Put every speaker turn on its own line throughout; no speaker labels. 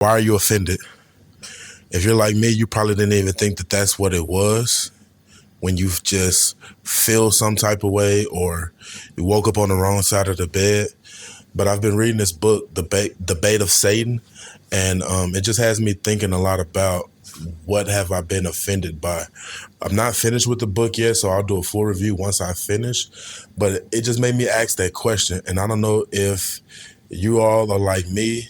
Why are you offended? If you're like me, you probably didn't even think that that's what it was when you just feel some type of way or you woke up on the wrong side of the bed. But I've been reading this book, Debate of Satan, and it just has me thinking a lot about what have I been offended by. I'm not finished with the book yet, so I'll do a full review once I finish. But it just made me ask that question, and I don't know if you all are like me,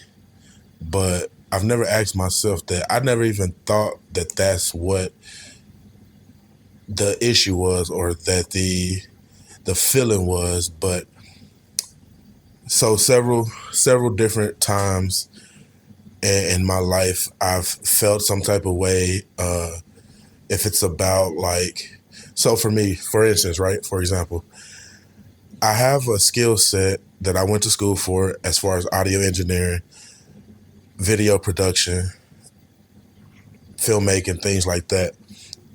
but I've never asked myself that. I never even thought that that's what the issue was or that the feeling was. But so several different times in my life, I've felt some type of way. If it's about like, so for me, for instance, right, for example, I have a skill set that I went to school for as far as audio engineering, video production, filmmaking, things like that.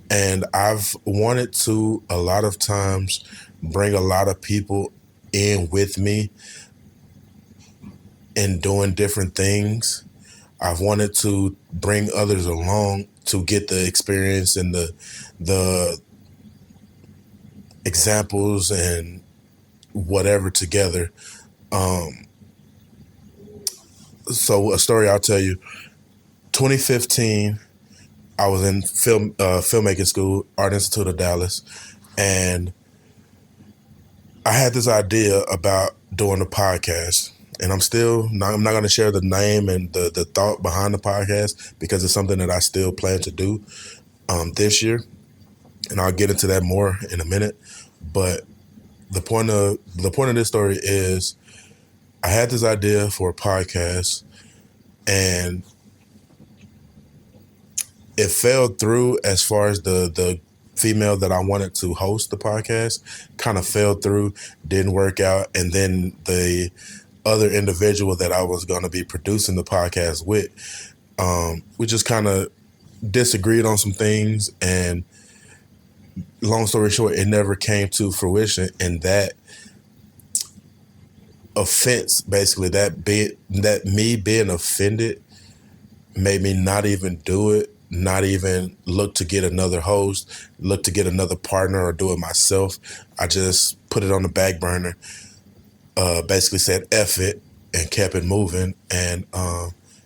And I've wanted to a lot of times bring a lot of people in with me in doing different things. I've wanted to bring others along to get the experience and the examples and whatever together. Um, so a story I'll tell you. 2015, I was in filmmaking school, Art Institute of Dallas, and I had this idea about doing a podcast. And I'm not going to share the name and the thought behind the podcast because it's something that I still plan to do this year. And I'll get into that more in a minute. But the point of this story is I had this idea for a podcast and it fell through as far as the female that I wanted to host the podcast kind of fell through, didn't work out. And then the other individual that I was going to be producing the podcast with, we just kind of disagreed on some things. And long story short, it never came to fruition. And that offense, basically, that me being offended made me not even do it, not even look to get another host, look to get another partner or do it myself. I just put it on the back burner, basically said F it and kept it moving. And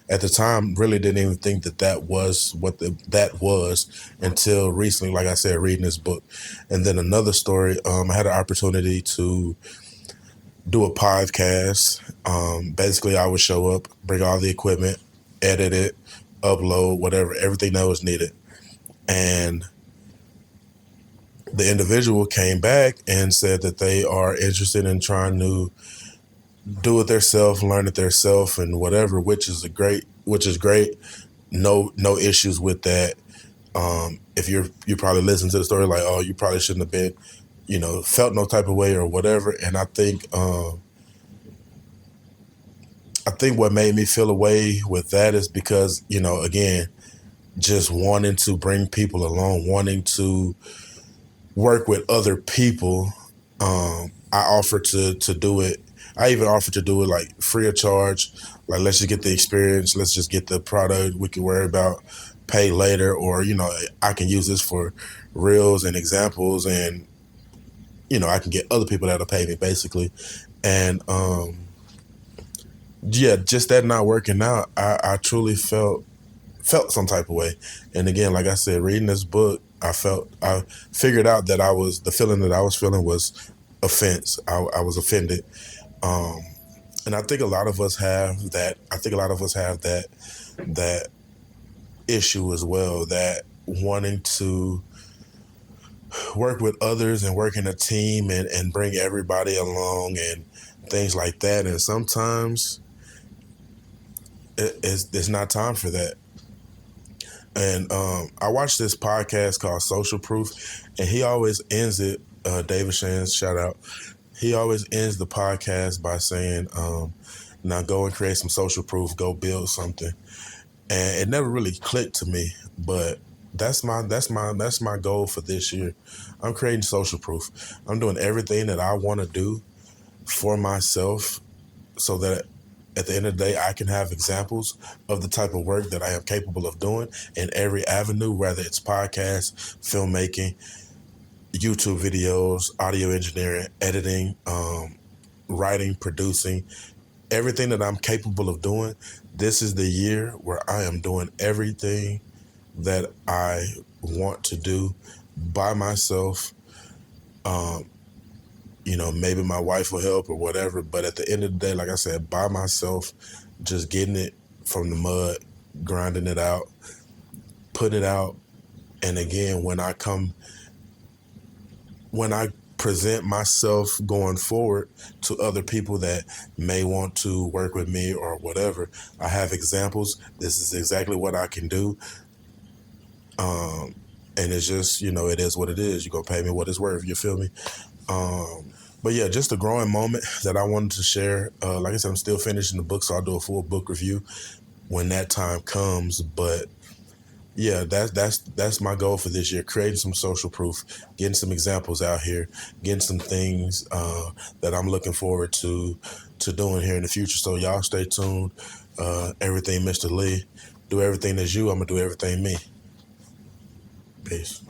at the time, really didn't even think that that was what that was until recently, like I said, reading this book. And then another story, I had an opportunity to do a podcast. Basically, I would show up, bring all the equipment, edit it, upload, whatever, everything that was needed. And the individual came back and said that they are interested in trying to do it themselves, learn it themselves, and whatever, which is great. No issues with that. If you probably listen to the story like, oh, you probably shouldn't have been, felt no type of way or whatever. And I think what made me feel away with that is because, again, just wanting to bring people along, wanting to work with other people. I offered to do it. I even offered to do it like free of charge. Like, let's just get the experience. Let's just get the product. We can worry about pay later, or, I can use this for reels and examples, and, I can get other people that'll pay me basically. And, yeah, just that not working out, I truly felt some type of way. And again, like I said, reading this book, I figured out that the feeling that I was feeling was offense. I was offended. Um, and I think a lot of us have that. I think a lot of us have that issue as well, that wanting to work with others and work in a team and bring everybody along and things like that. And sometimes it's not time for that. And I watched this podcast called Social Proof, and he always ends it, David Shands, shout out. He always ends the podcast by saying, now go and create some social proof, go build something. And it never really clicked to me, but that's my goal for this year. I'm creating social proof. I'm doing everything that I want to do for myself so that at the end of the day, I can have examples of the type of work that I am capable of doing in every avenue, whether it's podcasts, filmmaking, YouTube videos, audio engineering, editing, writing, producing, everything that I'm capable of doing. This is the year where I am doing everything that I want to do by myself. Maybe my wife will help or whatever, but at the end of the day, like I said, by myself, just getting it from the mud, grinding it out, putting it out. And again, when I present myself going forward to other people that may want to work with me or whatever, I have examples. This is exactly what I can do. And it's just, it is what it is. You're going to pay me what it's worth. You feel me? But yeah, just a growing moment that I wanted to share. Like I said, I'm still finishing the book, so I'll do a full book review when that time comes. But yeah, that's my goal for this year: creating some social proof, getting some examples out here, getting some things that I'm looking forward to doing here in the future. So y'all stay tuned. Everything Mr. Lee. Do everything as you. I'm gonna do everything me. Peace.